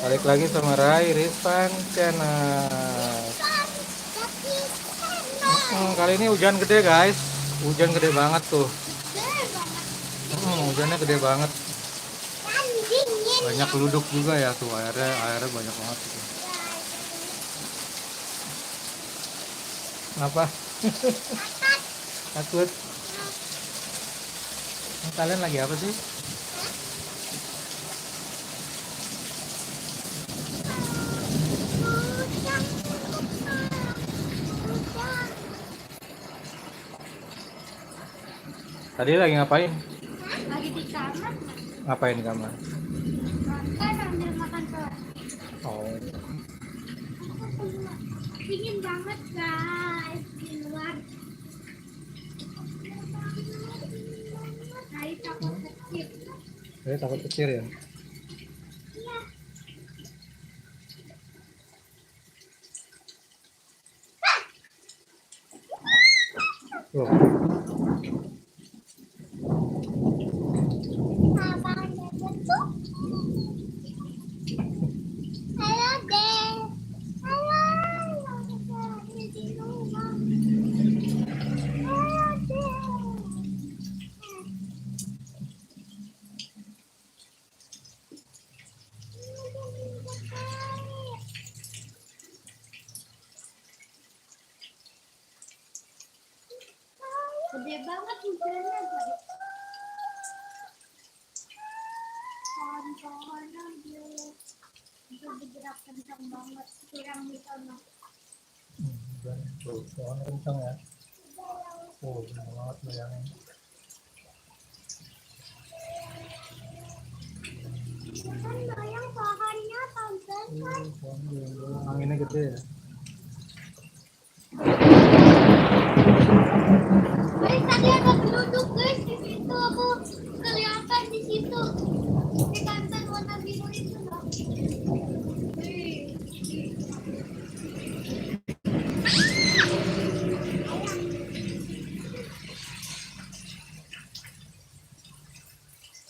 Balik lagi sama Rai Rizvan Channel. Kali ini hujan gede guys. Hujan gede banget tuh. Hujannya gede banget. Banyak geluduk juga ya tuh, airnya banyak banget tuh. Apa? Takut? Kalian lagi apa sih? Tadi lagi ngapain? Lagi di kamar. Ngapain di kamar? Makan sambil makan telur. Oh. Dingin banget guys di luar. Hari takut kecil. Saya takut petir ya. Iya. Tuh. Abang betul. Halo deh. Halo. Di rumah. Halo deh. Gede banget hujannya guys. Pohon-pohonan itu bergerak kencang banget. Kurang di sana. Tuh, pohonnya kencang ya. Oh, benar banget bayangin. Kan bayang pohonnya panjang kan. Anginnya gede ya. Guys, tadi ada geluduk guys di situ. Aku kelihatan di situ. Di kantor warna biru itu loh.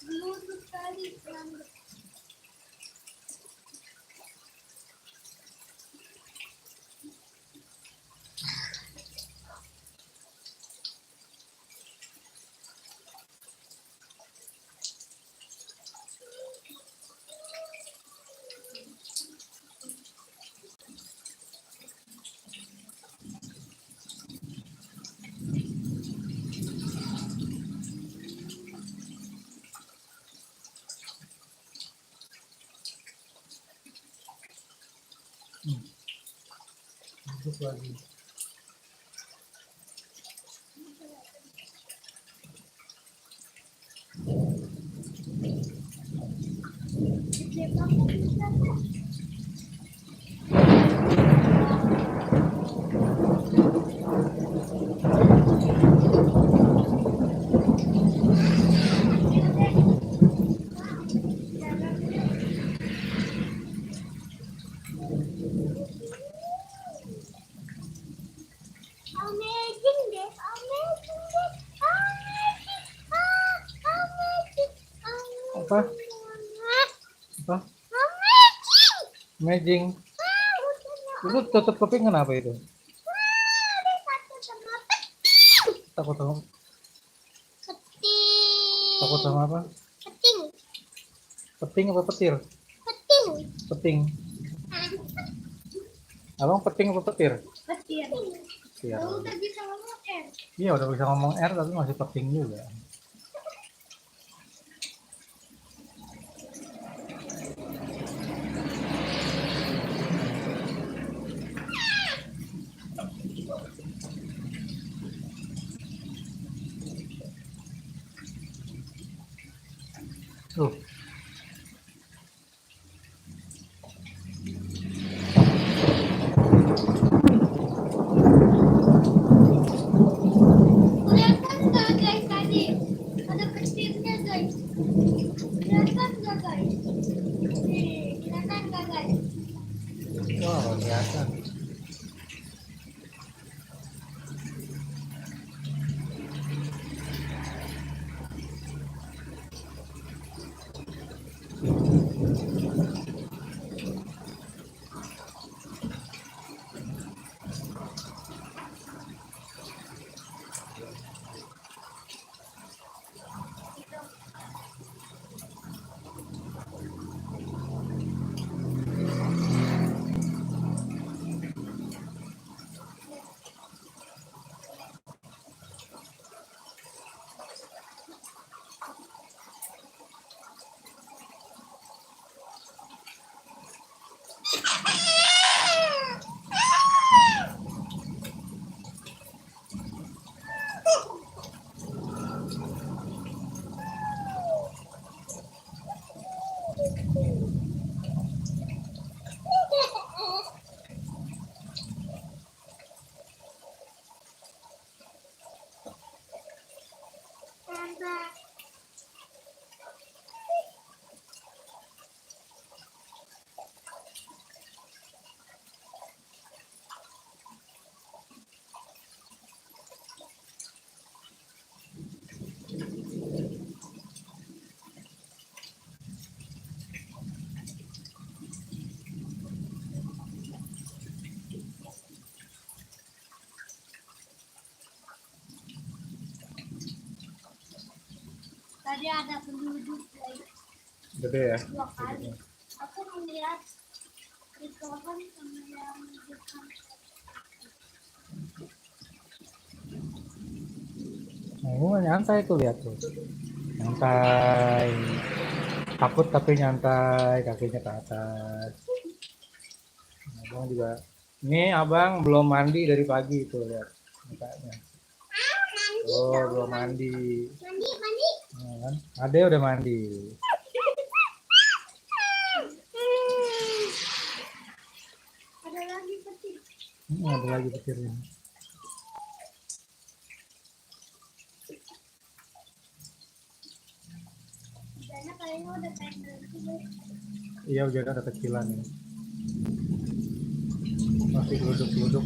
Geluduk tadi yang Duduk lagi. gede banget di sana. Amazing deh, amazing deh, amazing, amazing, Apa? Apa? amazing. Amazing. Itu tutup kuping kenapa itu? Ada satu sama Takut sama peting. apa? Peting. Peting apa petir? Peting. Peting. Abang peting apa petir? Petir. Petir. Udah bisa ngomong R. Iya udah bisa ngomong R tapi masih peting juga. Tuh. Kelihatan nggak guys tadi? Ada petirnya guys. Kelihatan nggak guys? Nih, kelihatan nggak guys? Wow, kelihatan. Tadi ada penduduk guys. Gede ya. 2 kali. Aku melihat di pohon sama yang di depan. Nah, nyantai tuh, lihat tuh. Nyantai. Takut tapi nyantai, kakinya ke atas. Abang juga. Ini abang belum mandi dari pagi tuh, lihat mukanya. Oh, belum mandi. Mandi. Nah, kan? Ade udah mandi. Ada lagi petir. Ada lagi petirnya. Karena kayaknya udah pengen berhenti guys. Iya, hujannya udah kecilan ya. Masih geluduk-geluduk.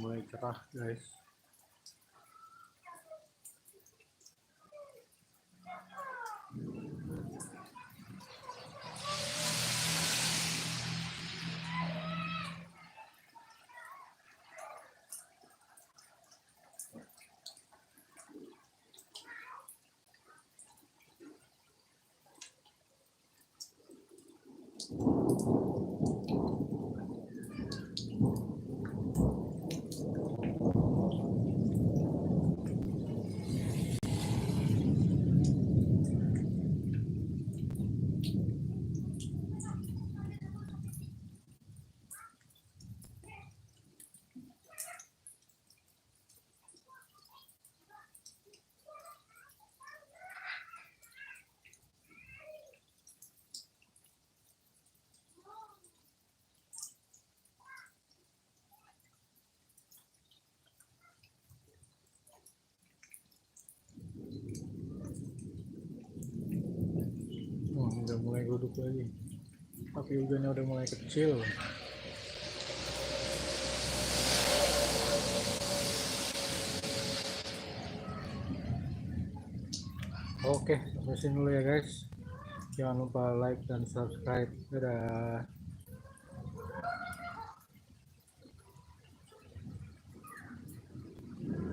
Mulai cerah guys. udah mulai duduk lagi. Tapi hujannya udah mulai kecil. Oke, sampai sini dulu ya guys. Jangan lupa like dan subscribe. Dadah.